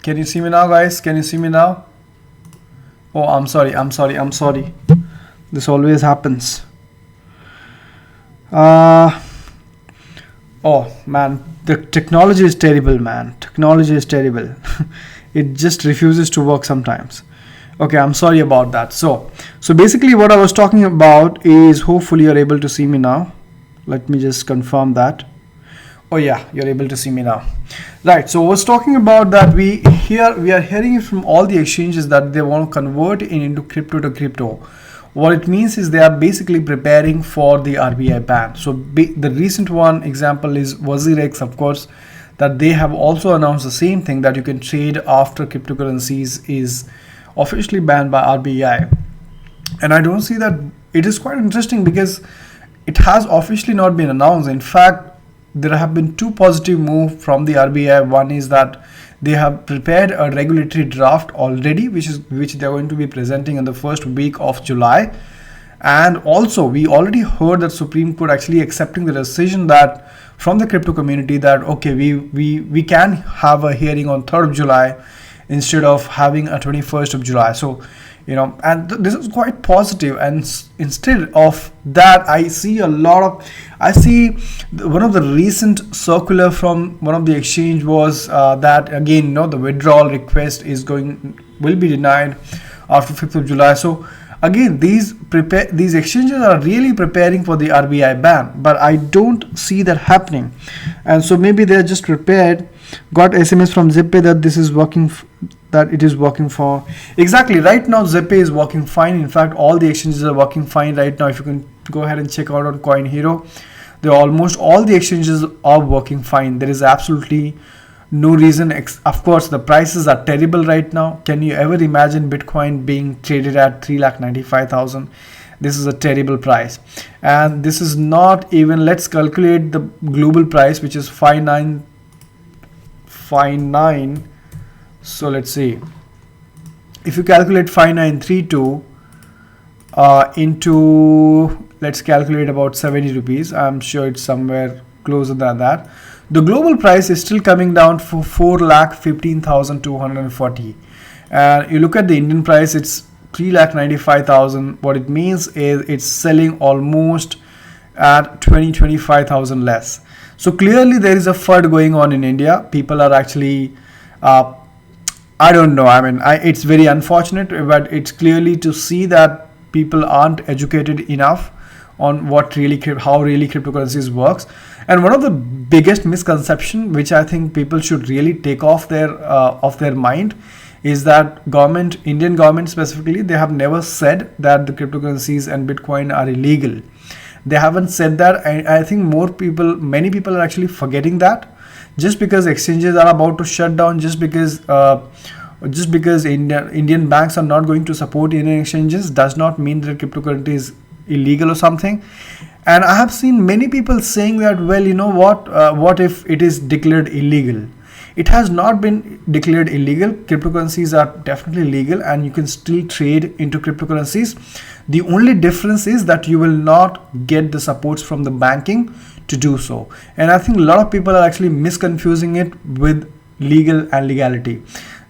Can you see me now, guys? Can you see me now? Oh, I'm sorry. This always happens. Oh man, the technology is terrible, man. Technology is terrible. It just refuses to work sometimes. Okay, I'm sorry about that. So basically what I was talking about is, hopefully you're able to see me now. Let me just confirm that. Oh yeah, you're able to see me now. Right, so I was talking about that we are hearing from all the exchanges that they want to convert into crypto to crypto. What it means is they are basically preparing for the RBI ban. So the recent one example is WazirX, of course, that they have also announced the same thing, that you can trade after cryptocurrencies is officially banned by RBI. And I don't see that. It is quite interesting because it has officially not been announced. In fact, there have been two positive moves from the RBI. One is that they have prepared a regulatory draft already, which they're going to be presenting in the first week of July. And also, we already heard that Supreme Court actually accepting the decision that from the crypto community that okay, we can have a hearing on 3rd of July instead of having a 21st of July. So and this is quite positive. And instead of that, I see one of the recent circular from one of the exchange was that again, the withdrawal request will be denied after 5th of July. So again, these exchanges are really preparing for the RBI ban, but I don't see that happening. And so maybe they're just prepared. Got SMS from Zippay that this is working, that it is working for exactly right now. Zippay is working fine. In fact, all the exchanges are working fine right now. If you can go ahead and check out on Coin Hero, almost all the exchanges are working fine. There is absolutely no reason. Of course, the prices are terrible right now. Can you ever imagine Bitcoin being traded at 3,95,000? This is a terrible price. And this is not even, let's calculate the global price, which is 5959. So let's see, if you calculate 5932 into, let's calculate about 70 rupees. I'm sure it's somewhere closer than that. The global price is still coming down for 4,15,240. And you look at the Indian price, it's 3,95,000. What it means is it's selling almost at 25,000 less. So clearly there is a FUD going on in India. People are actually I don't know. I mean, it's very unfortunate, but it's clearly to see that people aren't educated enough on how really cryptocurrencies works. And one of the biggest misconception, which I think people should really take off their mind, is that Indian government specifically, they have never said that the cryptocurrencies and Bitcoin are illegal. They haven't said that. I think many people are actually forgetting that. Just because exchanges are about to shut down, just because Indian banks are not going to support Indian exchanges, does not mean that cryptocurrency is illegal or something. And I have seen many people saying that, well, you know what if it is declared illegal? It has not been declared illegal. Cryptocurrencies are definitely legal and you can still trade into cryptocurrencies. The only difference is that you will not get the supports from the banking to do so. And I think a lot of people are actually misconfusing it with legal and legality.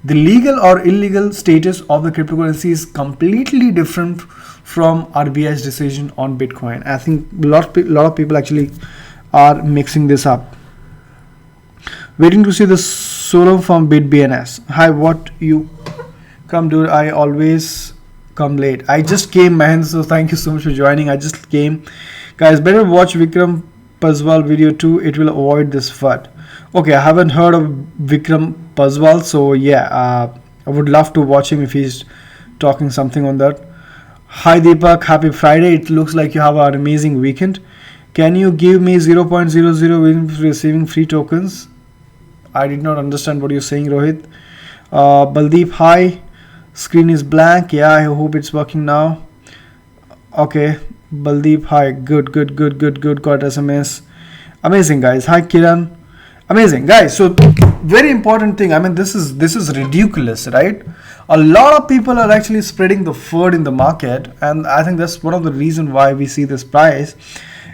The legal or illegal status of the cryptocurrency is completely different from RBI's decision on Bitcoin. I think a lot of people actually are mixing this up. Waiting to see the solo from BitBNS. Hi, what you come dude? I always come late. I just came, man, so thank you so much for joining. I just came. Guys, better watch Vikram Paswal video too. It will avoid this FUD. Okay, I haven't heard of Vikram Paswal, so yeah, I would love to watch him if he's talking something on that. Hi Deepak, happy Friday. It looks like you have an amazing weekend. Can you give me 0.00 win receiving free tokens? I did not understand what you're saying, Rohit. Baldeep, hi. Screen is blank. Yeah, I hope it's working now. Okay, Baldeep, hi. Good. Got SMS. Amazing, guys. Hi, Kiran. Amazing, guys. So, very important thing. I mean, this is ridiculous, right? A lot of people are actually spreading the FUD in the market, and I think that's one of the reasons why we see this price.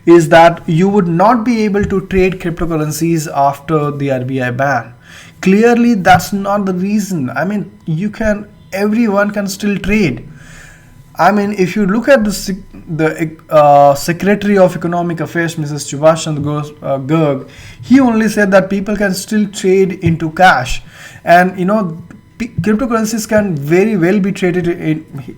Is that you would not be able to trade cryptocurrencies after the RBI ban. Clearly, that's not the reason. I mean, everyone can still trade. I mean, if you look at the Secretary of Economic Affairs, Mrs. Subhash Chandra Garg, he only said that people can still trade into cash. And, cryptocurrencies can very well be traded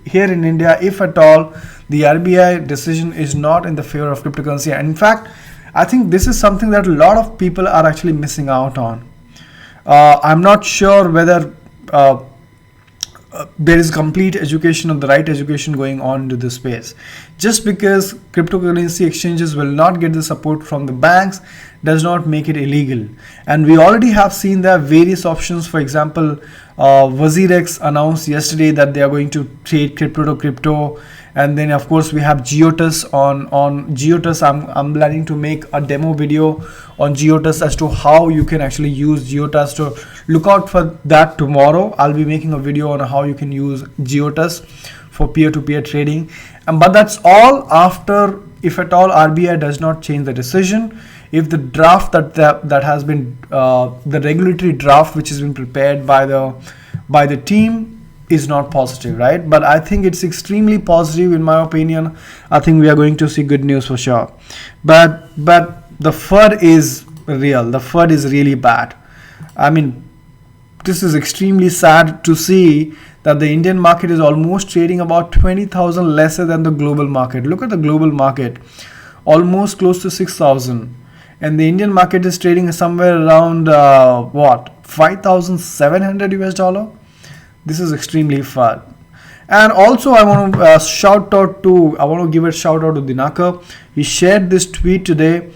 here in India if at all the RBI decision is not in the favor of cryptocurrency. And in fact, I think this is something that a lot of people are actually missing out on. I'm not sure whether there is complete education or the right education going on into this space. Just because cryptocurrency exchanges will not get the support from the banks does not make it illegal. And we already have seen there various options. For example, WazirX announced yesterday that they are going to trade crypto to crypto. And then of course we have Geotus on Geotus. I'm planning to make a demo video on Geotus as to how you can actually use Geotus. To look out for that tomorrow. I'll be making a video on how you can use Geotus for peer-to-peer trading. But that's all after, if at all RBI does not change the decision. If the draft that has been the regulatory draft which has been prepared by the team is not positive, right? But I think it's extremely positive in my opinion. I think we are going to see good news for sure. But the FUD is real. The FUD is really bad. I mean, this is extremely sad to see that the Indian market is almost trading about 20,000 lesser than the global market. Look at the global market, almost close to 6,000. And the Indian market is trading somewhere around 5,700 US dollar. This is extremely FUD. And also I want to give a shout out to Dinakar. He shared this tweet today.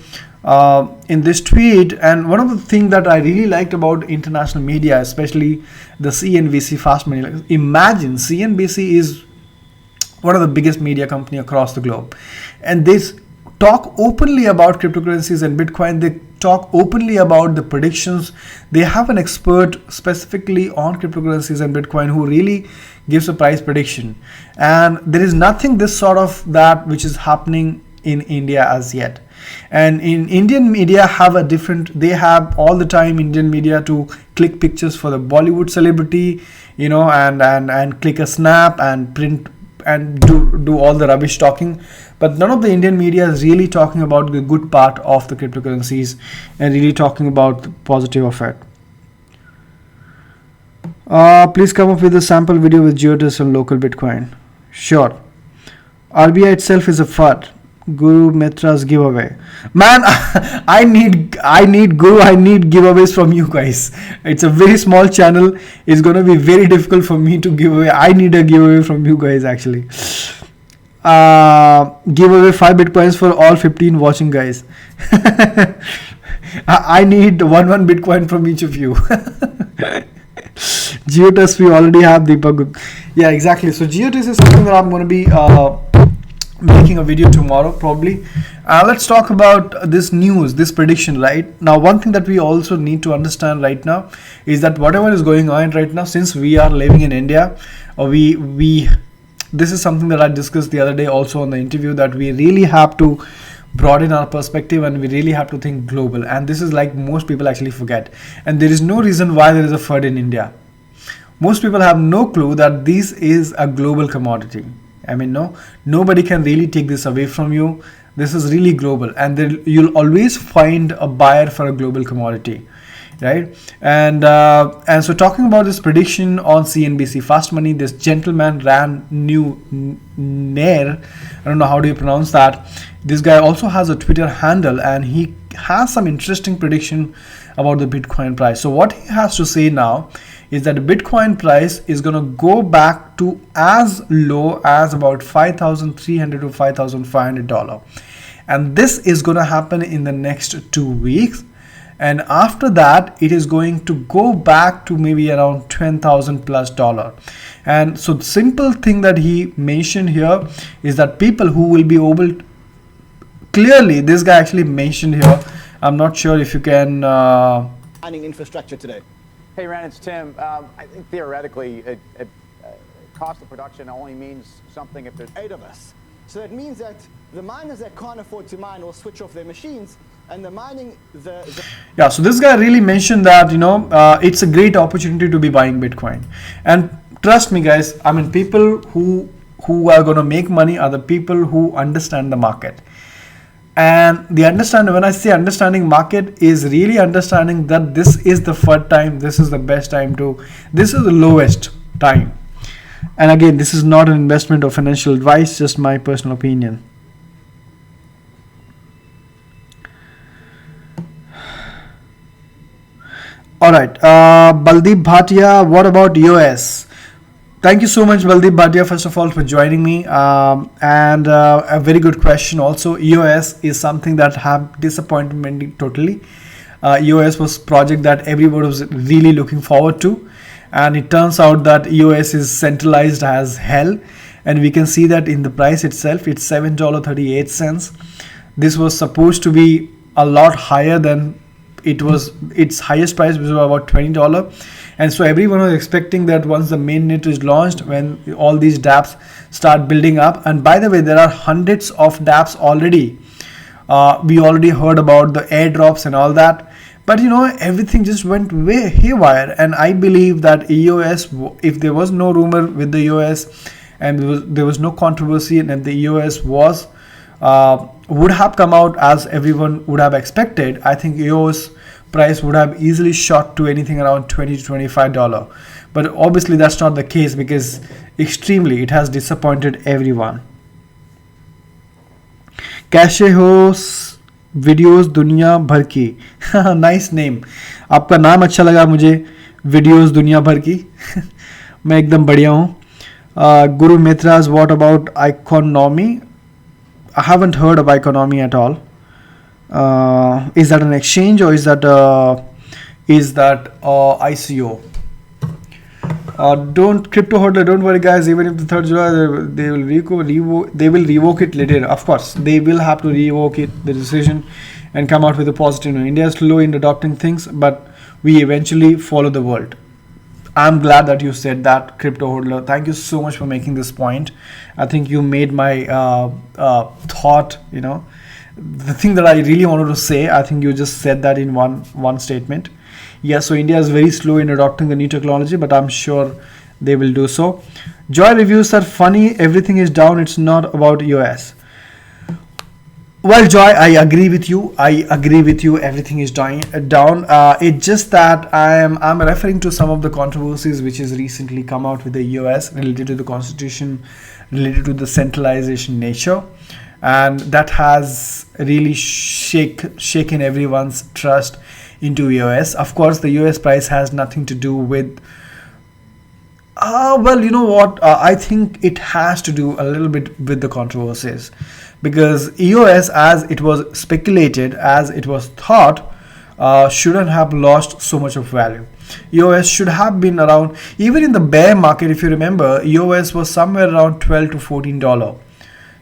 In this tweet, and one of the things that I really liked about international media, especially the CNBC fast money, like, imagine CNBC is one of the biggest media company across the globe, and they talk openly about cryptocurrencies and Bitcoin. They talk openly about the predictions. They have an expert specifically on cryptocurrencies and Bitcoin who really gives a price prediction, and there is nothing this sort of that which is happening in India as yet. And in Indian media they have all the time Indian media to click pictures for the Bollywood celebrity, and click a snap and print and do all the rubbish talking. But none of the Indian media is really talking about the good part of the cryptocurrencies and really talking about the positive of it. Please come up with a sample video with geodes and local Bitcoin. Sure. RBI itself is a FUD. Guru Mitra's giveaway. Man, I need Guru. I need giveaways from you guys. It's a very small channel. It's gonna be very difficult for me to give away. I need a giveaway from you guys actually. Give away 5 Bitcoins for all 15 watching guys. I need one Bitcoin from each of you. Geodes we already have, Deepak. Yeah, exactly. So Geodes is something that I'm going to be making a video tomorrow probably. Let's talk about this news, this prediction. Right now, one thing that we also need to understand right now is that whatever is going on right now, since we are living in India, this is something that I discussed the other day also on the interview, that we really have to broaden our perspective and we really have to think global. And this is like most people actually forget. And there is no reason why there is a FUD in India. Most people have no clue that this is a global commodity. I mean, nobody can really take this away from you. This is really global, and you'll always find a buyer for a global commodity, right? And so talking about this prediction on CNBC Fast Money, this gentleman ran Nair. I don't know how do you pronounce that. This guy also has a Twitter handle, and he has some interesting prediction about the Bitcoin price. So what he has to say now is that the Bitcoin price is going to go back to as low as about $5,300 to $5,500, and this is going to happen in the next 2 weeks. And after that, it is going to go back to maybe around $10,000+. And so the simple thing that he mentioned here is that people who will be able to, clearly this guy actually mentioned here, I'm not sure if you can mining infrastructure today. Hey Ran, it's Tim. I think theoretically cost of production only means something if there's 8 of us. So that means that the miners that can't afford to mine will switch off their machines, and the mining yeah, so this guy really mentioned that it's a great opportunity to be buying Bitcoin. And trust me guys, I mean, people who are going to make money are the people who understand the market. And when I say understanding market, is really understanding that this is the FUD time, this is the best time this is the lowest time. And again, this is not an investment or financial advice, just my personal opinion. All right, Baldeep Bhatia, what about EOS? Thank you so much, Baldeep Bhatia, first of all, for joining me. And a very good question also. EOS is something that have disappointed me totally. EOS was a project that everybody was really looking forward to. And it turns out that EOS is centralized as hell. And we can see that in the price itself, it's $7.38. This was supposed to be a lot higher than it was. Its highest price was about $20. And so everyone was expecting that once the mainnet is launched, when all these dApps start building up, and by the way, there are hundreds of dApps already. We already heard about the airdrops and all that. But everything just went way haywire. And I believe that EOS, if there was no rumor with the EOS and there was no controversy, and the EOS would have come out as everyone would have expected, I think EOS price would have easily shot to anything around $20 to $25. But obviously that's not the case, because extremely it has disappointed everyone. कैसे हो videos दुनिया भर की. Nice name, आपका नाम अच्छा लगा मुझे, वीडियोस दुनिया भर की. मैं एकदम बढ़िया हूँ. Guru Mitra's, what about economy? I haven't heard of economy at all. Is that an exchange, or is that ICO? Don't crypto hodler, don't worry guys, even if the 3rd July they will revoke it later. Of course they will have to revoke the decision and come out with a positive. India is slow in adopting things, but we eventually follow the world. I'm glad that you said that, crypto hodler. Thank you so much for making this point. I think you made my thought, the thing that I really wanted to say. I think you just said that in one statement. Yes, so India is very slow in adopting the new technology, but I'm sure they will do so. Joy reviews are funny. Everything is down. It's not about EOS. Well, Joy, I agree with you. I agree with you. Everything is down. It's just that I'm referring to some of the controversies which has recently come out with the US related to the constitution, related to the centralization nature, and that has really shaken everyone's trust into US. Of course, the US price has nothing to do with well, you know what? I think it has to do a little bit with the controversies because EOS, as it was speculated, as it was thought, shouldn't have lost so much of value. EOS should have been around, even in the bear market, if you remember, EOS was somewhere around $12 to $14.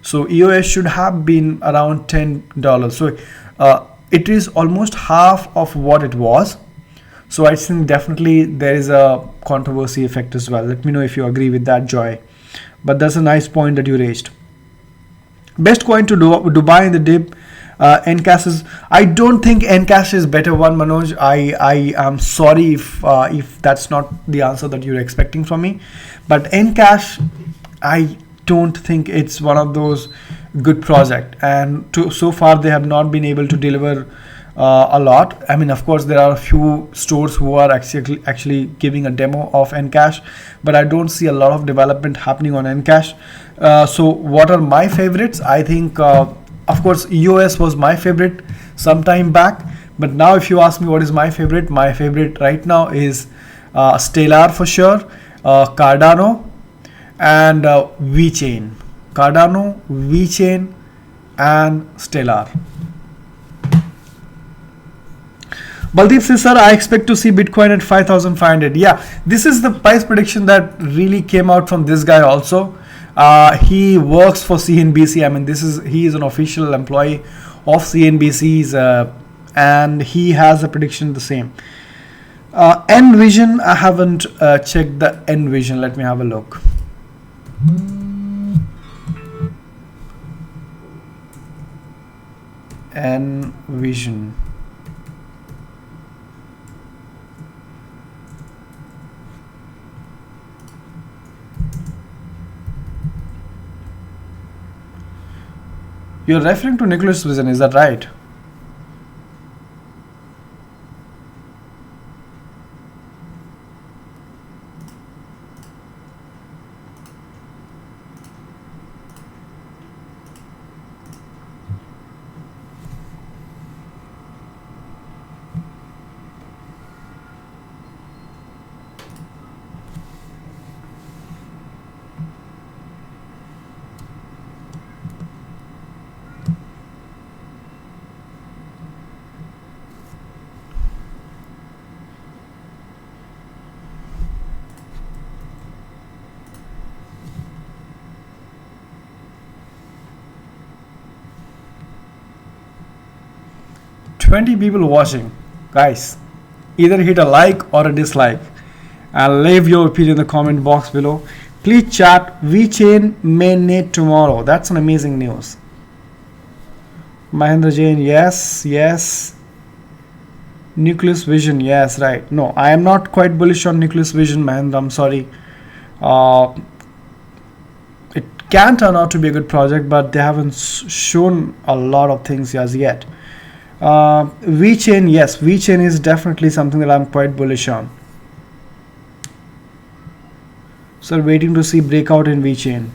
So EOS should have been around $10. So it is almost half of what it was. So I think definitely there is a controversy effect as well. Let me know if you agree with that, Joy. But that's a nice point that you raised. Best coin to Dubai in the dip. Encash is. I don't think Encash is better one, Manoj. I am sorry if that's not the answer that you're expecting from me. But Encash, I don't think it's one of those good project. And so far they have not been able to deliver a lot. I mean, of course, there are a few stores who are actually giving a demo of Encash, but I don't see a lot of development happening on Encash. So, what are my favorites? I think, of course, EOS was my favorite some time back, but now if you ask me what is my favorite right now is Stellar for sure, Cardano, and VeChain. Cardano, VeChain, and Stellar. Baldeep says, sir, I expect to see Bitcoin at 5,500. Yeah, this is the price prediction that really came out from this guy also. He works for CNBC. I mean, he is an official employee of CNBC's, and he has a prediction the same. Envision, I haven't checked the Envision. Let me have a look. Envision. You're referring to Nicholas Vision, is that right? People watching, guys, either hit a like or a dislike and leave your opinion in the comment box below. Please chat. VeChain mainnet tomorrow. That's an amazing news. Mahendra Jain, yes. Nucleus Vision, yes, right. No, I am not quite bullish on Nucleus Vision, Mahendra. I'm sorry. It can turn out to be a good project, but they haven't shown a lot of things as yet. VeChain, yes, VeChain is definitely something that I'm quite bullish on. So waiting to see breakout in VeChain.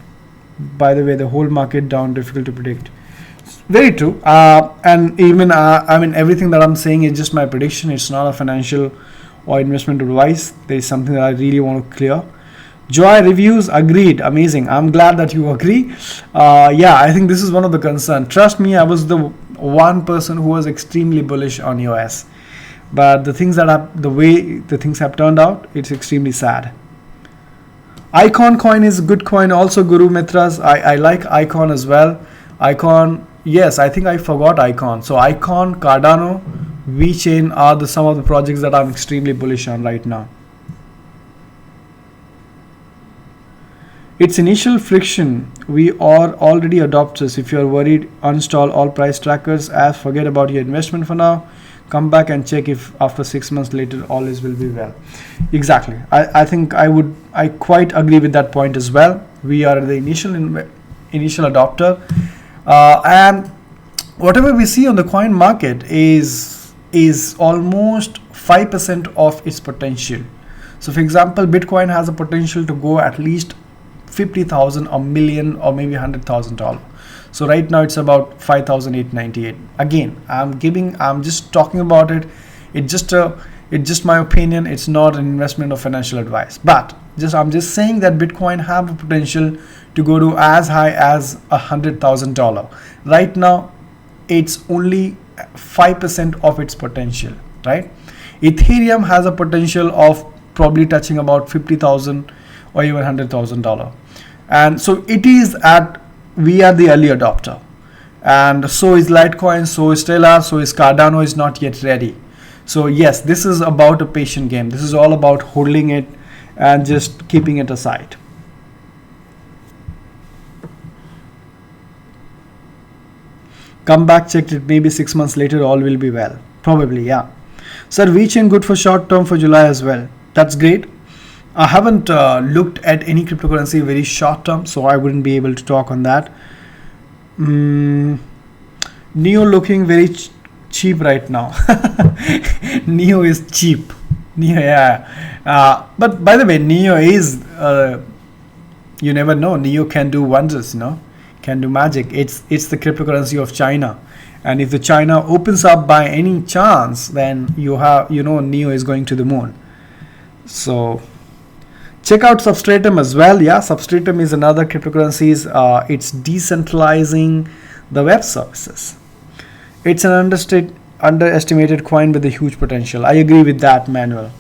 By the way, the whole market down, difficult to predict. Very true. And even I mean, everything that I'm saying is just my prediction. It's not a financial or investment advice. There is something that I really want to clear. Joy reviews, agreed. Amazing. I'm glad that you agree. Yeah, I think this is one of the concerns. Trust me, I was the one person who was extremely bullish on EOS, but the way the things have turned out, it's extremely sad. Icon coin is a good coin also, Guru Mitras. I like Icon as well. Icon, yes, I think I forgot Icon. So Icon, Cardano, VeChain are some of the projects that I'm extremely bullish on right now. Its initial friction, we are already adopters. If you are worried, uninstall all price trackers, forget about your investment for now. Come back and check if after 6 months later all is will be well. Exactly. I think I quite agree with that point as well. We are the initial adopter, and whatever we see on the coin market is almost 5% of its potential. So for example, Bitcoin has a potential to go at least 50,000, a million, or maybe $100,000. So right now it's about 5,898. Again, I'm just talking about it. It's just my opinion. It's not an investment or financial advice. But I'm just saying that Bitcoin have a potential to go to as high as $100,000. Right now, it's only 5% of its potential, right? Ethereum has a potential of probably touching about 50,000 or even $100,000. And so we are the early adopter. And so is Litecoin, so is Stellar, so is Cardano is not yet ready. So yes, this is about a patient game. This is all about holding it and just keeping it aside. Come back, checked it, maybe 6 months later, all will be well. Probably, yeah. Sir, VeChain good for short term for July as well. That's great. I haven't looked at any cryptocurrency very short term, so I wouldn't be able to talk on that. Neo looking very cheap right now. Neo is cheap. Neo, yeah. But by the way, Neo is, you never know. Neo can do wonders, can do magic. It's the cryptocurrency of China, and if the China opens up by any chance, then Neo is going to the moon. So check out Substratum as well. Yeah, Substratum is another cryptocurrency. It's decentralizing the web services. It's an underestimated coin with a huge potential. I agree with that, Manuel.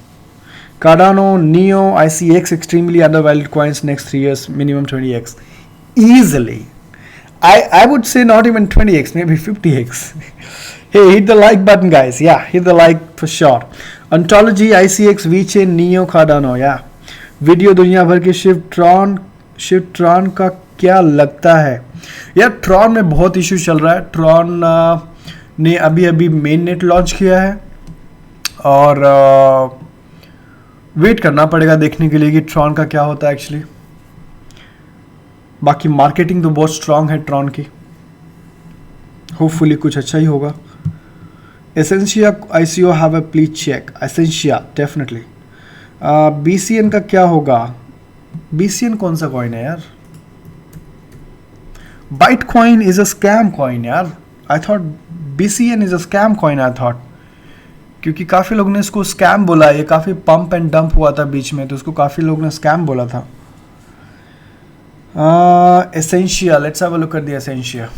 Cardano, Neo, ICX extremely undervalued coins. Next 3 years minimum 20x easily. I would say not even 20x, maybe 50x. Hey, hit the like button, guys. Yeah, hit the like for sure. Ontology, ICX, VeChain, Neo, Cardano. Yeah. Video दुनिया भर के shift Tron का क्या लगता है यार? Tron में बहुत इशू चल रहा है. ट्रॉन ने अभी मेन नेट लॉन्च किया है और वेट करना पड़ेगा देखने के लिए कि ट्रॉन का क्या होता है एक्चुअली. बाकी मार्केटिंग तो बहुत स्ट्रांग है ट्रॉन की. होपफुली कुछ अच्छा ही होगा. Essentia ICO have a please check. Essentia definitely. BCN का क्या होगा? BCN कौन सा कॉइन है यार? Litecoin is a scam coin यार. I thought BCN is a scam coin. I thought, क्योंकि काफी लोग ने इसको स्कैम बोला. ये काफी पंप एंड डंप हुआ था बीच में, तो उसको काफी लोग ने स्कैम बोला था. Essentia, let's have a look at the Essentia.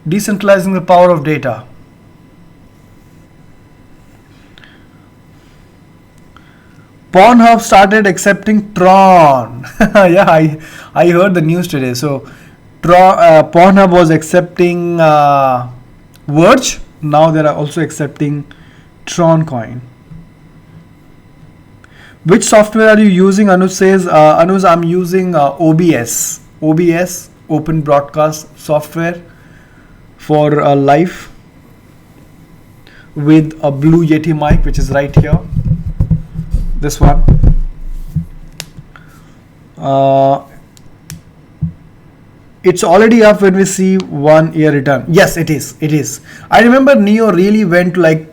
Decentralizing the power of data. Pornhub started accepting Tron. Yeah, I heard the news today. So Pornhub was accepting Verge. Now they are also accepting Tron coin. Which software are you using? Anuj says, Anuj, I'm using OBS, Open Broadcast Software for live with a Blue Yeti mic, which is right here. This one. It's already up when we see 1 year return. Yes, it is. I remember Neo really went like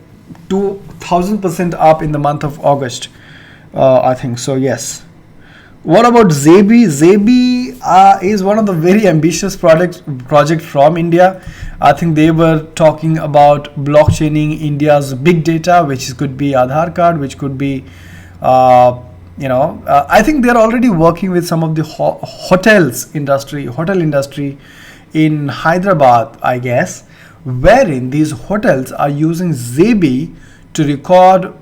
2000% up in the month of August. I think so, yes. What about Zebi? Zebi is one of the very ambitious project from India. I think they were talking about blockchaining India's big data, which could be Aadhaar card, which could be, I think they're already working with some of the hotel industry in Hyderabad, I guess, wherein these hotels are using Zebi to record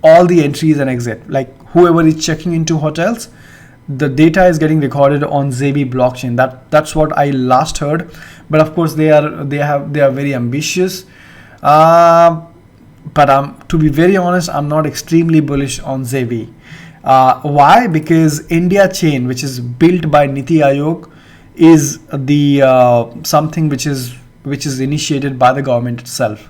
all the entries and exit. Like whoever is checking into hotels, the data is getting recorded on Zebi blockchain. That's what I last heard. But of course they are very ambitious. But to be very honest, I'm not extremely bullish on Zebi. Why? Because India Chain, which is built by Niti Aayog, is the something which is initiated by the government itself.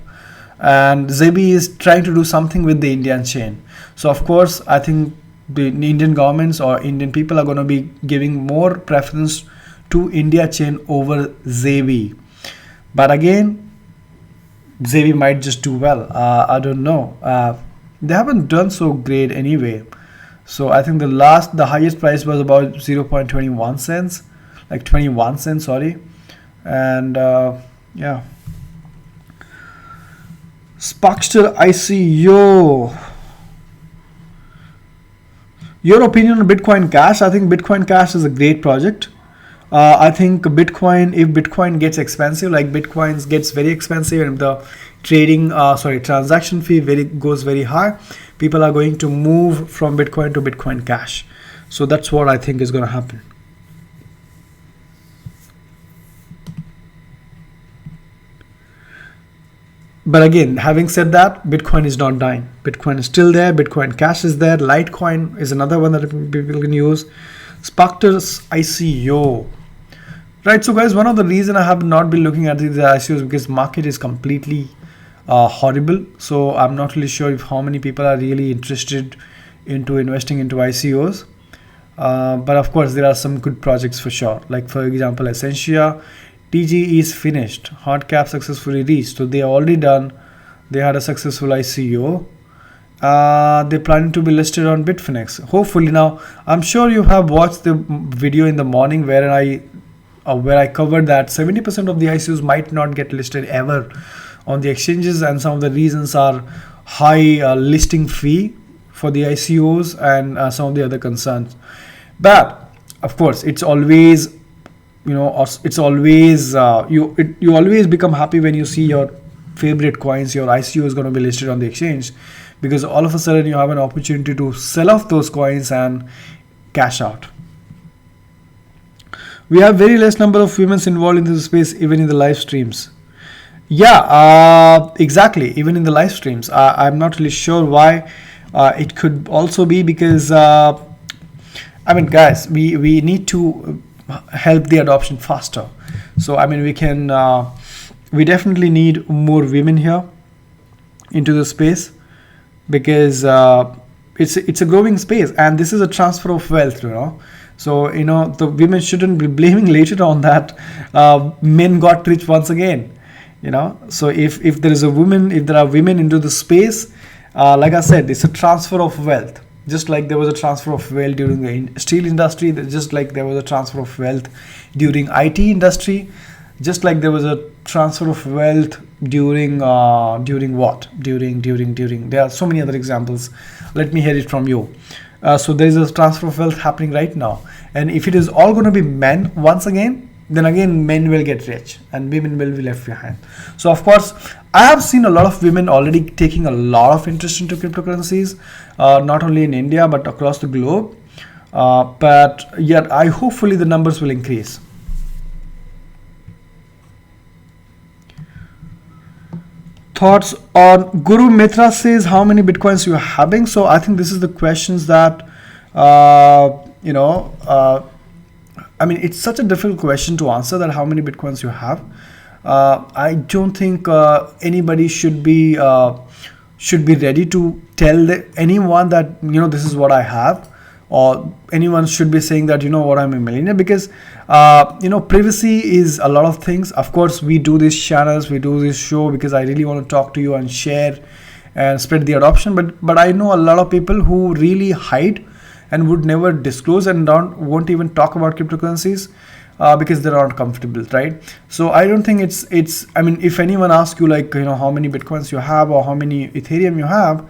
And Zebi is trying to do something with the Indian chain. So of course, I think the Indian governments or Indian people are going to be giving more preference to India chain over Zevi. But again, Zevi might just do well. I don't know. They haven't done so great anyway. So I think the highest price was about 0.21 cents, like 21 cents, sorry. And yeah. Sparkster ICO. Your opinion on Bitcoin Cash? I think Bitcoin Cash is a great project. I think Bitcoin, if Bitcoin gets expensive, like Bitcoin gets very expensive, and the transaction fee goes very high, people are going to move from Bitcoin to Bitcoin Cash. So that's what I think is going to happen. But again, having said that, Bitcoin is not dying. Bitcoin is still there. Bitcoin Cash is there. Litecoin is another one that people can use. Sparkster's ICO. Right, so guys, one of the reason I have not been looking at these ICOs because market is completely horrible. So I'm not really sure if how many people are really interested into investing into ICOs. But of course, there are some good projects for sure. Like for example, Essentia. TG is finished. Hard cap successfully reached. So they are already done. They had a successful ICO. They're planning to be listed on Bitfinex. Hopefully now, I'm sure you have watched the video in the morning where I covered that 70% of the ICOs might not get listed ever on the exchanges, and some of the reasons are high listing fee for the ICOs and some of the other concerns. But of course, it's always you always become happy when you see your favorite coins, your ICO is going to be listed on the exchange, because all of a sudden you have an opportunity to sell off those coins and cash out. We have very less number of women involved in this space, even in the live streams. Yeah, exactly. Even in the live streams, I'm not really sure why. It could also be because I mean, guys, we need to help the adoption faster. So I mean, we definitely need more women here into the space, because it's a growing space, and this is a transfer of wealth, So the women shouldn't be blaming later on that men got rich once again. So if there are women into the space, like I said, it's a transfer of wealth. Just like there was a transfer of wealth during the steel industry, just like there was a transfer of wealth during IT industry, just like there was a transfer of wealth during what? During there are so many other examples. Let me hear it from you. So there is a transfer of wealth happening right now, and if it is all going to be men once again, then again men will get rich and women will be left behind. So of course, I have seen a lot of women already taking a lot of interest into cryptocurrencies, not only in India but across the globe. But yet, hopefully the numbers will increase. Thoughts on Guru Mitra says, how many bitcoins you are having? So I think this is the questions that I mean, it's such a difficult question to answer, that how many bitcoins you have. I don't think anybody should be ready to tell anyone that this is what I have, or anyone should be saying that what, I'm a millionaire, because privacy is a lot of things. Of course, we do these channels, we do this show because I really want to talk to you and share and spread the adoption, but I know a lot of people who really hide and would never disclose and won't even talk about cryptocurrencies because they're not comfortable, right? So I don't think it's I mean, if anyone asks you like how many bitcoins you have or how many Ethereum you have,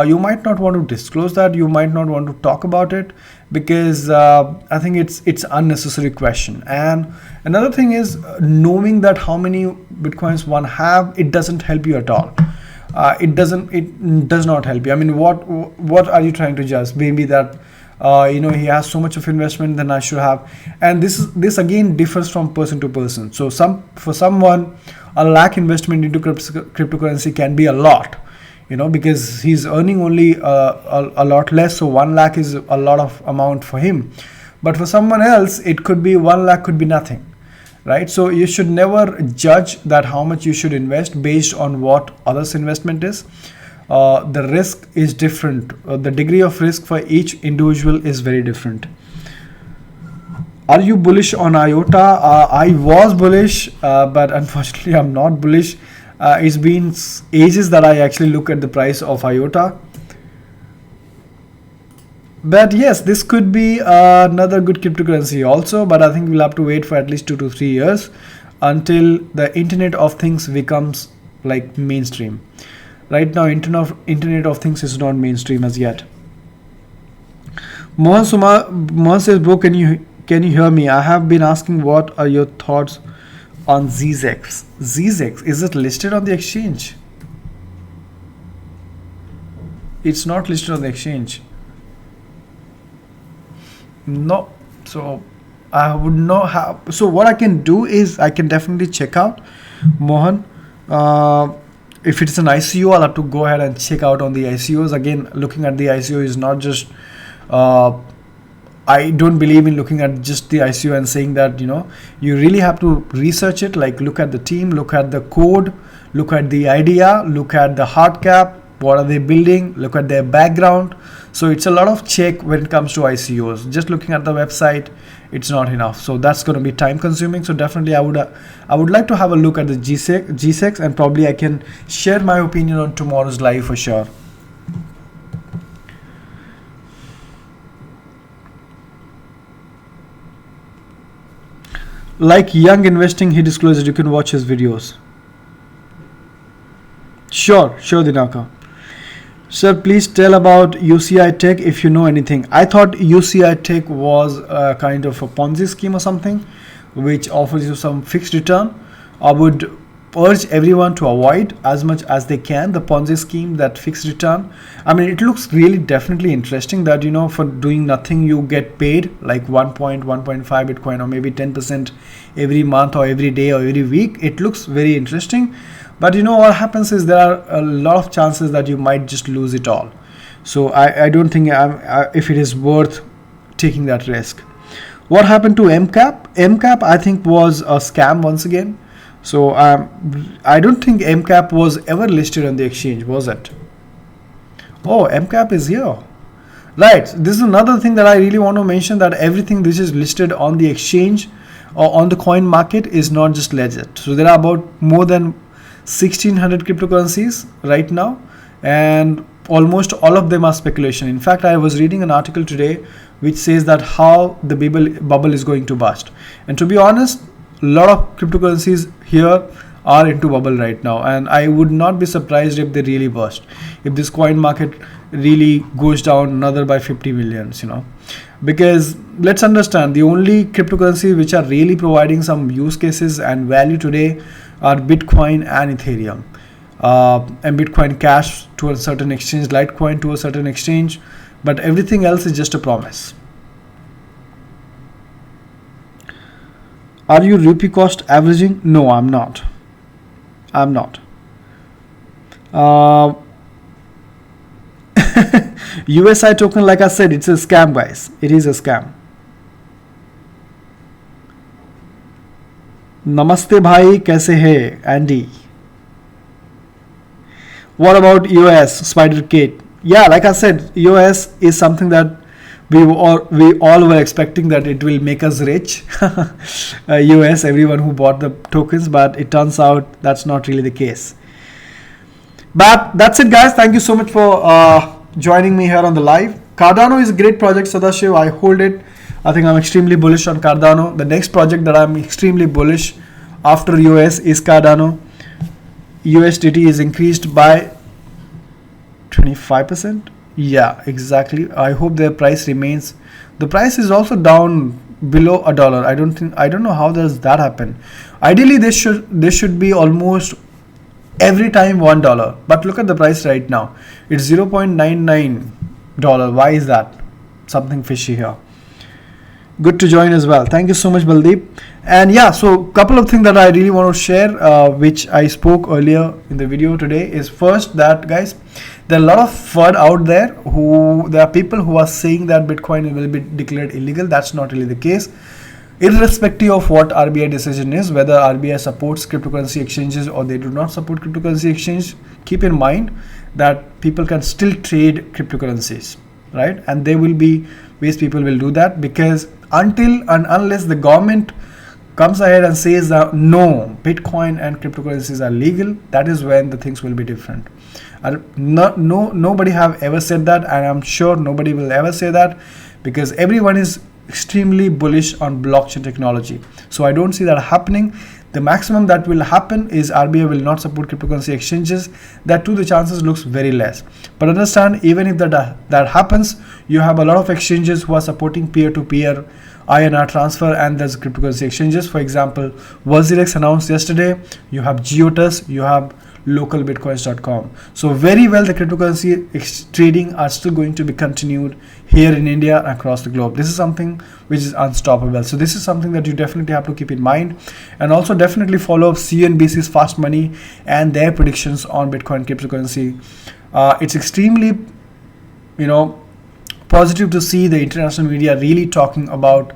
you might not want to disclose that, you might not want to talk about it, because I think it's unnecessary question. And another thing is, knowing that how many bitcoins one have, it doesn't help you at all. It does not help you. I mean, what are you trying to judge? Maybe that he has so much of investment, then I should have. And this again differs from person to person. So for someone, a lakh investment into cryptocurrency can be a lot, because he's earning only a lot less. So 1 lakh is a lot of amount for him. But for someone else, it could be 1 lakh could be nothing. Right? So you should never judge that how much you should invest based on what others' investment is. the risk is different. The degree of risk for each individual is very different. Are you bullish on IOTA? I was bullish, but unfortunately I'm not bullish. It's been ages that I actually look at the price of IOTA. But yes, this could be another good cryptocurrency also, but I think we'll have to wait for at least 2 to 3 years until the Internet of Things becomes like mainstream. Right now, Internet of Things is not mainstream as yet. Mohan says, bro, can you hear me? I have been asking what are your thoughts on ZZX. ZZX, is it listed on the exchange? It's not listed on the exchange. No, so I would not have. So what I can do is I can definitely check out Mohan. If it's an ICO, I'll have to go ahead and check out on the ICOs. Again, looking at the ICO is not just. I don't believe in looking at just the ICO and saying that, you really have to research it. Like look at the team, look at the code, look at the idea, look at the hard cap. What are they building? Look at their background. So it's a lot of check when it comes to ICOs. Just looking at the website, it's not enough. So that's going to be time consuming. So definitely I would like to have a look at the GSEX, and probably I can share my opinion on tomorrow's live for sure. Like Young Investing, he disclosed you can watch his videos. Sure, Dinaka. Sir, please tell about UCI Tech if you know anything. I thought UCI Tech was a kind of a Ponzi scheme or something, which offers you some fixed return. I would urge everyone to avoid as much as they can the Ponzi scheme, that fixed return. I mean, it looks really definitely interesting that, for doing nothing you get paid like 1.5 Bitcoin or maybe 10% every month or every day or every week. It looks very interesting. But what happens is there are a lot of chances that you might just lose it all. So I don't think if it is worth taking that risk. What happened to MCAP? MCAP I think was a scam once again. So I don't think MCAP was ever listed on the exchange, was it? Oh, MCAP is here. Right. This is another thing that I really want to mention, that everything which is listed on the exchange or on the coin market is not just legit. So there are about more than 1600 cryptocurrencies right now, and almost all of them are speculation. In fact, I was reading an article today which says that how the bubble is going to burst. And to be honest, a lot of cryptocurrencies here are into bubble right now, and I would not be surprised if they really burst, if this coin market really goes down another by 50 millions, because let's understand, the only cryptocurrencies which are really providing some use cases and value today are Bitcoin and Ethereum, and Bitcoin Cash to a certain exchange, Litecoin to a certain exchange, but everything else is just a promise. Are you rupee cost averaging? No, I'm not. USI token, like I said, it's a scam, guys. It is a scam. Namaste bhai, kaise hai? Andy. What about EOS, Spider Kate? Yeah, like I said, EOS is something that we all were expecting that it will make us rich. EOS, everyone who bought the tokens, but it turns out that's not really the case. But that's it, guys. Thank you so much for joining me here on the live. Cardano is a great project, Sadashiv. I hold it. I think I'm extremely bullish on Cardano. The next project that I'm extremely bullish after US is Cardano. USDT is increased by 25%. Yeah, exactly. I hope their price remains. The price is also down below $1. I don't know how does that happen. Ideally, this should be almost every time $1. But look at the price right now. It's $0.99. Why is that? Something fishy here. Good to join as well. Thank you so much, Baldeep. And yeah, so couple of things that I really want to share, which I spoke earlier in the video today, is first that, guys, there are a lot of FUD out there. There are people who are saying that Bitcoin will be declared illegal. That's not really the case. irrespective of what RBI decision is, whether RBI supports cryptocurrency exchanges or they do not support cryptocurrency exchange, keep in mind that people can still trade cryptocurrencies, right? And there will be ways people will do that, because until and unless the government comes ahead and says that no, Bitcoin and cryptocurrencies are legal, that is when the things will be different. Nobody have ever said that, and I'm sure nobody will ever say that, because everyone is extremely bullish on blockchain technology. So I don't see that happening. The maximum that will happen is RBI will not support cryptocurrency exchanges. That too, the chances looks very less. But understand, even if that happens, you have a lot of exchanges who are supporting peer-to-peer INR transfer, and there's cryptocurrency exchanges. For example, WazirX announced yesterday. You have Geotus, you have localbitcoins.com. So very well, the cryptocurrency trading are still going to be continued here in India and across the globe. This is something which is unstoppable. So this is something that you definitely have to keep in mind, and also definitely follow up CNBC's Fast Money and their predictions on Bitcoin cryptocurrency. It's extremely, positive to see the international media really talking about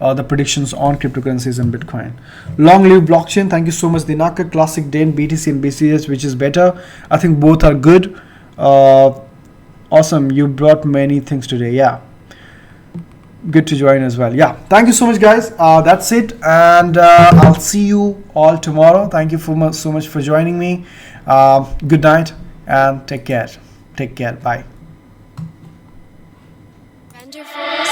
the predictions on cryptocurrencies and Bitcoin. Long live blockchain. Thank you so much, Dinaka. Classic Dane, BTC and BCH, which is better? I think both are good. Awesome. You brought many things today. Yeah. Good to join as well. Yeah. Thank you so much, guys. That's it. And I'll see you all tomorrow. Thank you so much for joining me. Good night and take care. Take care. Bye. Wonderful.